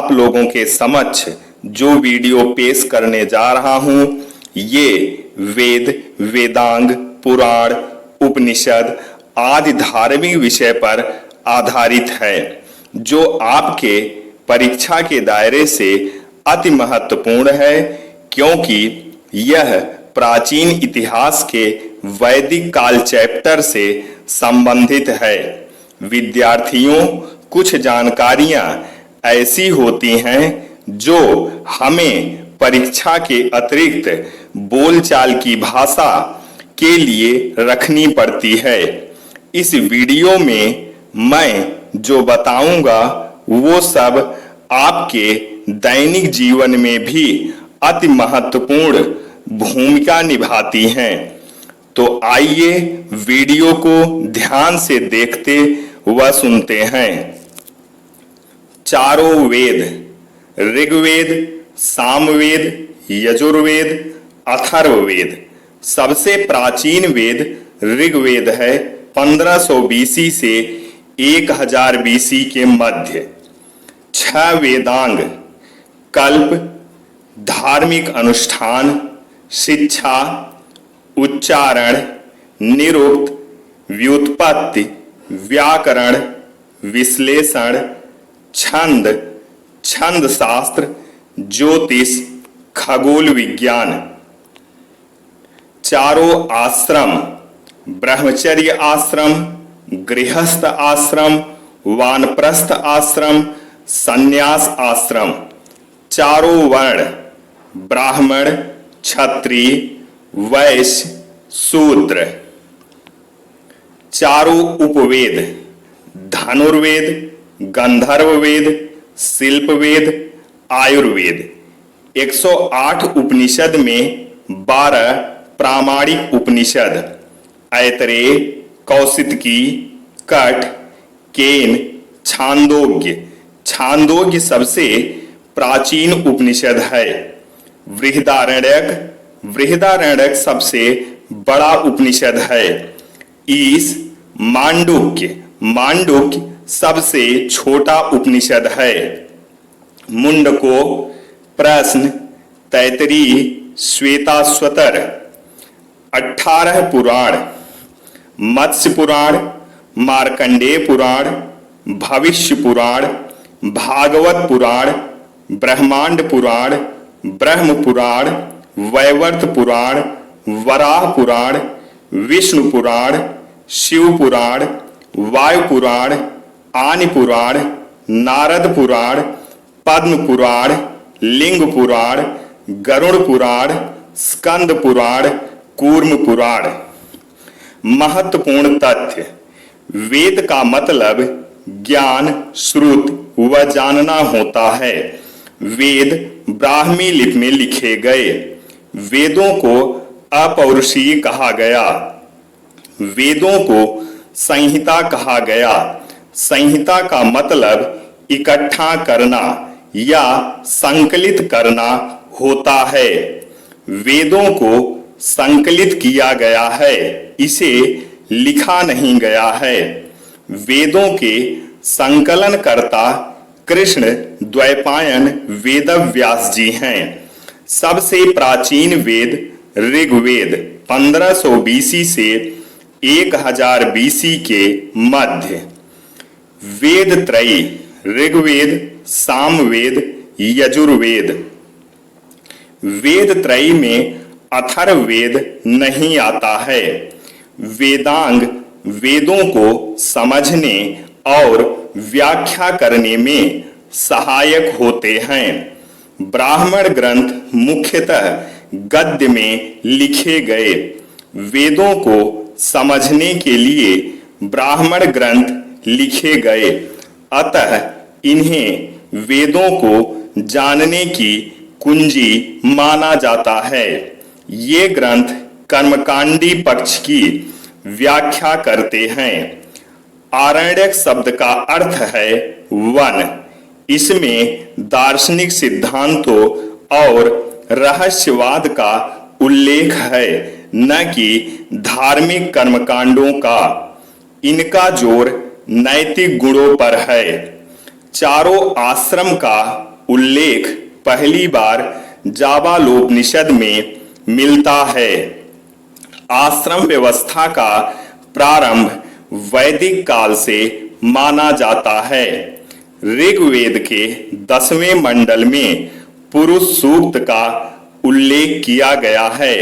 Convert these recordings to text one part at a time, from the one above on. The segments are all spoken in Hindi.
आप लोगों के समक्ष जो वीडियो पेश करने जा रहा हूं, ये वेद, वेदांग, पुराण, उपनिषद आदि धार्मिक विषय पर आधारित है, जो आपके परीक्षा के दायरे से अति महत्वपूर्ण है, क्योंकि यह प्राचीन इतिहास के वैदिक काल चैप्टर से संबंधित है। विद्यार्थियों, कुछ जानकारियां ऐसी होती हैं जो हमें परीक्षा के अतिरिक्त बोलचाल की भाषा के लिए रखनी पड़ती है। इस वीडियो में मैं जो बताऊंगा वो सब आपके दैनिक जीवन में भी अति महत्वपूर्ण भूमिका निभाती हैं। तो आइए वीडियो को ध्यान से देखते व सुनते हैं। चारों वेद, ऋग्वेद, सामवेद, यजुर्वेद, अथर्ववेद। सबसे प्राचीन वेद ऋग्वेद है, 1500 बीसी से 1000 बीसी के मध्य। 6 वेदांग कल्प, धार्मिक अनुष्ठान, शिक्षा, उच्चारण, निरुक्त, व्युत्पत्ति, व्याकरण, विश्लेषण, छंद, छंद शास्त्र, ज्योतिष, खगोल विज्ञान। चारों आश्रम, ब्रह्मचर्य आश्रम, गृहस्थ आश्रम, वानप्रस्थ आश्रम, संन्यास आश्रम। चारों वर्ण, ब्राह्मण, क्षत्रिय, वैश्य, शूद्र। चारों उपवेद, धनुर्वेद, गंधर्ववेद, शिल्पवेद, आयुर्वेद। 108 उपनिषद में 12 प्रामाणिक उपनिषद, ऐतरेय, कौशितकी, कठ, केन, छांदोग्य। छांदोग्य सबसे प्राचीन उपनिषद है। बृहदारण्यक सबसे बड़ा उपनिषद है। ईश, मांडुक्य सबसे छोटा उपनिषद है। मुंडको, प्रश्न, तैतरीय, श्वेताश्वतर। 18 पुराण, मत्स्य पुराण, मार्कंडेय पुराण, भविष्य पुराण, भागवत पुराण, ब्रह्मांड पुराण, ब्रह्म पुराण, वैवर्त पुराण, वराह पुराण, विष्णु पुराण, शिव पुराण, वायु पुराण, आनि पुराण, नारद पुराण, पद्म पुराण, लिंग पुराण, गरुड़ पुराण, स्कंद पुराण, कूर्म पुराण। महत्वपूर्ण तथ्य: वेद का मतलब ज्ञान, श्रुत व जानना होता है। वेद ब्राह्मी लिपि में लिखे गए। वेदों को अपौरुषीय कहा गया। वेदों को संहिता कहा गया। संहिता का मतलब इकट्ठा करना या संकलित करना होता है। वेदों को संकलित किया गया है, इसे लिखा नहीं गया है। वेदों के संकलनकर्ता कृष्ण द्वैपायन वेदव्यास जी हैं। सबसे प्राचीन वेद ऋग्वेद, 1500 बीसी से 1000 बीसी के मध्य। वेद त्रयी, ऋग्वेद, सामवेद, यजुर्वेद। वेद त्रयी में अथर्ववेद नहीं आता है। वेदांग वेदों को समझने और व्याख्या करने में सहायक होते हैं। ब्राह्मण ग्रंथ मुख्यतः गद्य में लिखे गए। वेदों को समझने के लिए ब्राह्मण ग्रंथ लिखे गए, अतः इन्हें वेदों को जानने की कुंजी माना जाता है। ये ग्रंथ कर्मकांडी पक्ष की व्याख्या करते हैं। आरण्यक शब्द का अर्थ है वन। इसमें दार्शनिक सिद्धांतों और रहस्यवाद का उल्लेख है, न कि धार्मिक कर्मकांडों का। इनका जोर नैतिक गुणों पर है। चारों आश्रम का उल्लेख पहली बार जाबालोपनिषद में मिलता है। आश्रम व्यवस्था का प्रारंभ वैदिक काल से माना जाता है। ऋग्वेद के 10वें मंडल में पुरुष सूक्त का उल्लेख किया गया है,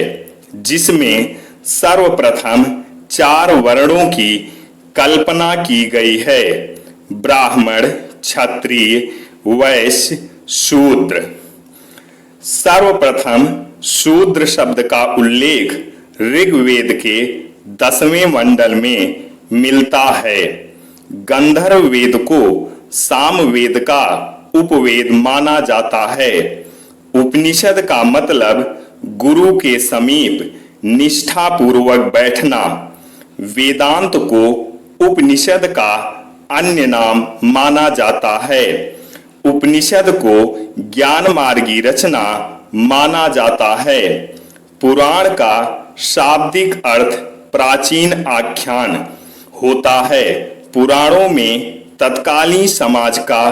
जिसमें सर्वप्रथम 4 वर्णों की कल्पना की गई है: ब्राह्मण, क्षत्रिय, वैश्य, शूद्र। सर्वप्रथम शूद्र शब्द का उल्लेख ऋग्वेद के 10वें मंडल में मिलता है। गंधर्व वेद को सामवेद का उपवेद माना जाता है। उपनिषद का मतलब गुरु के समीप निष्ठापूर्वक बैठना। वेदांत को उपनिषद का अन्य नाम माना जाता है। उपनिषद को ज्ञान मार्गी रचना माना जाता है। पुराण का शाब्दिक अर्थ प्राचीन आख्यान होता है। पुराणों में तत्कालीन समाज का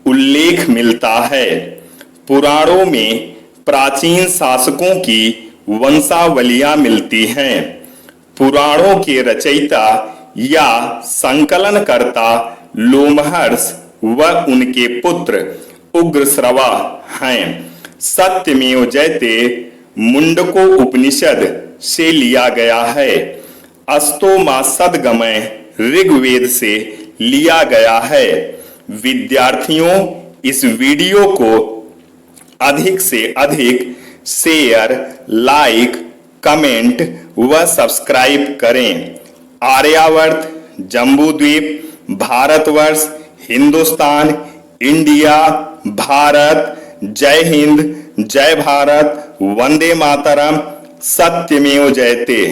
उल्लेख मिलता है। पुराणों में प्राचीन शासकों की वंशावलियां मिलती हैं। पुराणों के रचयिता या संकलनकर्ता लोमहर्ष व उनके पुत्र उग्रश्रवा हैं। सत्यमेव जयते मुंडको उपनिषद से लिया गया है। अस्तोमा सद्गमय ऋग्वेद से लिया गया है। विद्यार्थियों, इस वीडियो को अधिक से अधिक शेयर, लाइक, कमेंट व सब्सक्राइब करें। आर्यावर्त, जम्बूद्वीप, भारतवर्ष, हिंदुस्तान, इंडिया, भारत, जय हिंद, जय भारत, वंदे मातरम, सत्यमेव जयते।